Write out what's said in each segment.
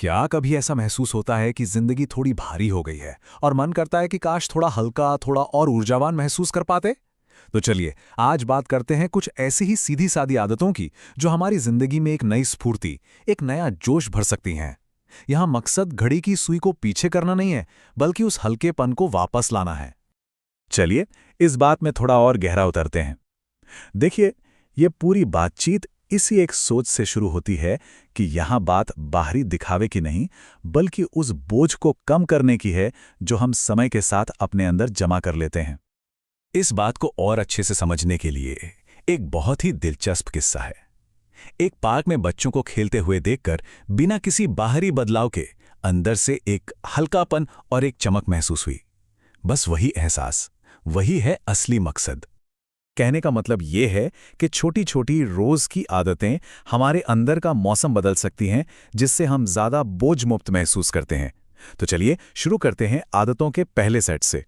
क्या कभी ऐसा महसूस होता है कि जिंदगी थोड़ी भारी हो गई है और मन करता है कि काश थोड़ा हल्का, थोड़ा और ऊर्जावान महसूस कर पाते? तो चलिए, आज बात करते हैं कुछ ऐसी ही सीधी-सादी आदतों की जो हमारी जिंदगी में एक नई स्फूर्ति, एक नया जोश भर सकती हैं। यहाँ मकसद घड़ी की सुई को पीछे करना नहीं है, बल्कि उस हल्केपन को वापस लाना है। चलिए, इस बात में थोड़ा और गहरा उतरते हैं। देखिए, ये पूरी बातचीत इसी एक सोच से शुरू होती है कि यहाँ बात बाहरी दिखावे की नहीं, बल्कि उस बोझ को कम करने की है जो हम समय के साथ अपने अंदर जमा कर लेते हैं। इस बात को और अच्छे से समझने के लिए एक बहुत ही दिलचस्प किस्सा है। एक पार्क में बच्चों को खेलते हुए देखकर बिना किसी बाहरी बदलाव के अंदर से एक हल्कापन और एक चमक महसूस हुई। बस वही एहसास, वही है असली मकसद। कहने का मतलब ये है कि छोटी छोटी रोज की आदतें हमारे अंदर का मौसम बदल सकती हैं, जिससे हम ज्यादा बोझ मुक्त महसूस करते हैं। तो चलिए शुरू करते हैं आदतों के पहले सेट से।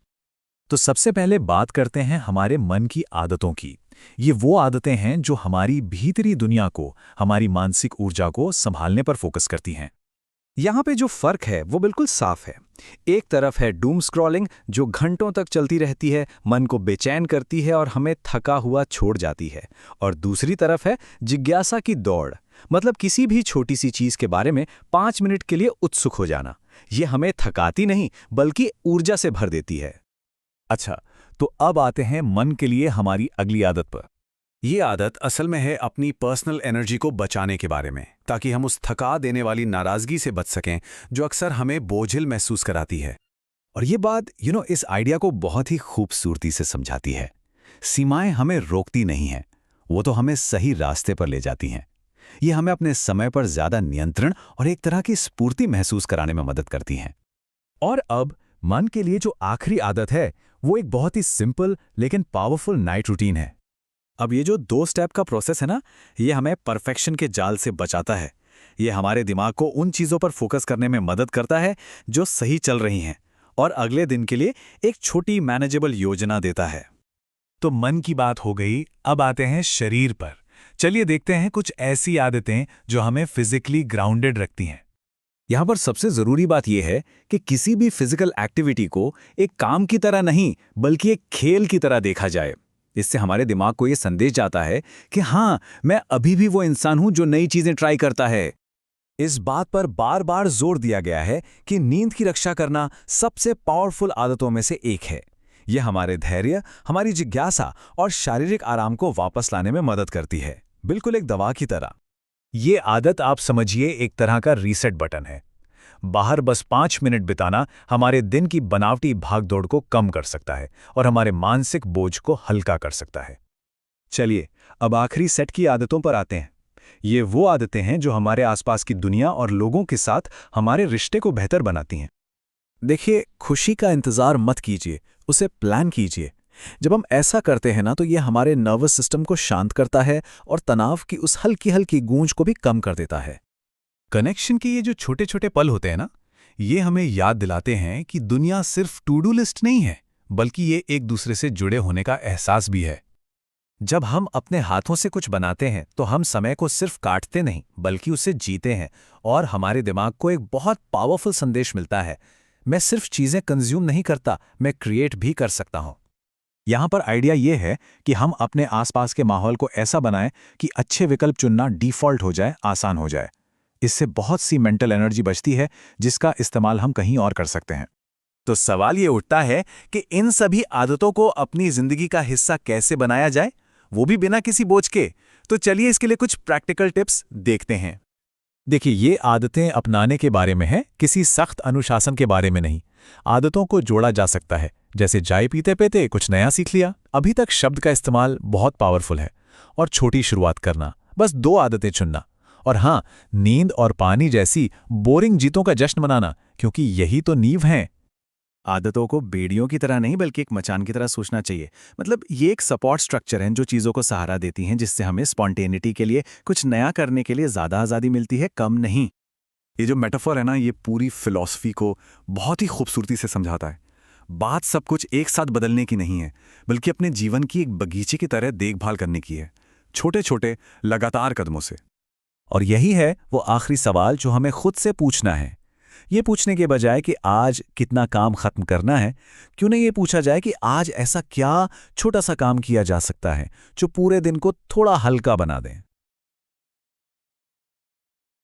तो सबसे पहले बात करते हैं हमारे मन की आदतों की। ये वो आदतें हैं जो हमारी भीतरी दुनिया को, हमारी मानसिक ऊर्जा को संभालने पर फोकस करती हैं। यहाँ पे जो फर्क है वो बिल्कुल साफ है। एक तरफ है डूम स्क्रॉलिंग जो घंटों तक चलती रहती है, मन को बेचैन करती है और हमें थका हुआ छोड़ जाती है। और दूसरी तरफ है जिज्ञासा की दौड़, मतलब किसी भी छोटी सी चीज के बारे में 5 मिनट के लिए उत्सुक हो जाना। ये हमें थकाती नहीं बल्कि ऊर्जा से भर देती है। अच्छा, तो अब आते हैं मन के लिए हमारी अगली आदत पर। ये आदत असल में है अपनी पर्सनल एनर्जी को बचाने के बारे में, ताकि हम उस थका देने वाली नाराजगी से बच सकें जो अक्सर हमें बोझिल महसूस कराती है। और ये बात इस आइडिया को बहुत ही खूबसूरती से समझाती है। सीमाएं हमें रोकती नहीं हैं, वो तो हमें सही रास्ते पर ले जाती हैं। ये हमें अपने समय पर ज्यादा नियंत्रण और एक तरह की स्फूर्ति महसूस कराने में मदद करती हैं। और अब मन के लिए जो आखिरी आदत है, वो एक बहुत ही सिंपल लेकिन पावरफुल नाइट रूटीन है। अब ये जो 2 स्टेप का प्रोसेस है ना, ये हमें परफेक्शन के जाल से बचाता है। ये हमारे दिमाग को उन चीज़ों पर फोकस करने में मदद करता है जो सही चल रही हैं, और अगले दिन के लिए एक छोटी मैनेजेबल योजना देता है। तो मन की बात हो गई, अब आते हैं शरीर पर। चलिए देखते हैं कुछ ऐसी आदतें जो हमें फिजिकली ग्राउंडेड रखती हैं। यहाँ पर सबसे ज़रूरी बात यह है कि किसी भी फिजिकल एक्टिविटी को एक काम की तरह नहीं, बल्कि एक खेल की तरह देखा जाए। इससे हमारे दिमाग को यह संदेश जाता है कि हाँ, मैं अभी भी वो इंसान हूं जो नई चीजें ट्राई करता है। इस बात पर बार बार जोर दिया गया है कि नींद की रक्षा करना सबसे पावरफुल आदतों में से एक है। यह हमारे धैर्य, हमारी जिज्ञासा और शारीरिक आराम को वापस लाने में मदद करती है, बिल्कुल एक दवा की तरह। ये आदत आप समझिए एक तरह का रीसेट बटन है। बाहर बस 5 मिनट बिताना हमारे दिन की बनावटी भागदौड़ को कम कर सकता है और हमारे मानसिक बोझ को हल्का कर सकता है। चलिए, अब आखिरी सेट की आदतों पर आते हैं। ये वो आदतें हैं जो हमारे आसपास की दुनिया और लोगों के साथ हमारे रिश्ते को बेहतर बनाती हैं। देखिए, खुशी का इंतजार मत कीजिए, उसे प्लान कीजिए। जब हम ऐसा करते हैं ना, तो ये हमारे नर्वस सिस्टम को शांत करता है और तनाव की उस हल्की हल्की गूंज को भी कम कर देता है। कनेक्शन के ये जो छोटे छोटे पल होते हैं ना, ये हमें याद दिलाते हैं कि दुनिया सिर्फ टू डू लिस्ट नहीं है, बल्कि ये एक दूसरे से जुड़े होने का एहसास भी है। जब हम अपने हाथों से कुछ बनाते हैं तो हम समय को सिर्फ काटते नहीं, बल्कि उसे जीते हैं, और हमारे दिमाग को एक बहुत पावरफुल संदेश मिलता है, मैं सिर्फ चीजें कंज्यूम नहीं करता, मैं क्रिएट भी कर सकता हूं। यहाँ पर आइडिया ये है कि हम अपने आसपास के माहौल को ऐसा बनाएं कि अच्छे विकल्प चुनना डिफॉल्ट हो जाए, आसान हो जाए। इससे बहुत सी मेंटल एनर्जी बचती है, जिसका इस्तेमाल हम कहीं और कर सकते हैं। तो सवाल ये उठता है कि इन सभी आदतों को अपनी जिंदगी का हिस्सा कैसे बनाया जाए, वो भी बिना किसी बोझ के। तो चलिए इसके लिए कुछ प्रैक्टिकल टिप्स देखते हैं। देखिए, ये आदतें अपनाने के बारे में है, किसी सख्त अनुशासन के बारे में नहीं। आदतों को जोड़ा जा सकता है, जैसे चाय पीते पीते कुछ नया सीख लिया। अभी तक शब्द का इस्तेमाल बहुत पावरफुल है। और छोटी शुरुआत करना, बस 2 आदतें चुनना। और हाँ, नींद और पानी जैसी बोरिंग जीतों का जश्न मनाना, क्योंकि यही तो नींव हैं। आदतों को बेड़ियों की तरह नहीं, बल्कि एक मचान की तरह सोचना चाहिए। मतलब ये एक सपोर्ट स्ट्रक्चर है जो चीज़ों को सहारा देती हैं, जिससे हमें स्पॉन्टेनिटी के लिए, कुछ नया करने के लिए ज़्यादा आज़ादी मिलती है, कम नहीं। ये जो मेटाफर है ना, ये पूरी फिलॉसफी को बहुत ही खूबसूरती से समझाता है। बात सब कुछ एक साथ बदलने की नहीं है, बल्कि अपने जीवन की एक बगीचे की तरह देखभाल करने की है, छोटे छोटे लगातार कदमों से। और यही है वो आखिरी सवाल जो हमें खुद से पूछना है। ये पूछने के बजाय कि आज कितना काम खत्म करना है, क्यों नहीं ये पूछा जाए कि आज ऐसा क्या छोटा सा काम किया जा सकता है जो पूरे दिन को थोड़ा हल्का बना दें।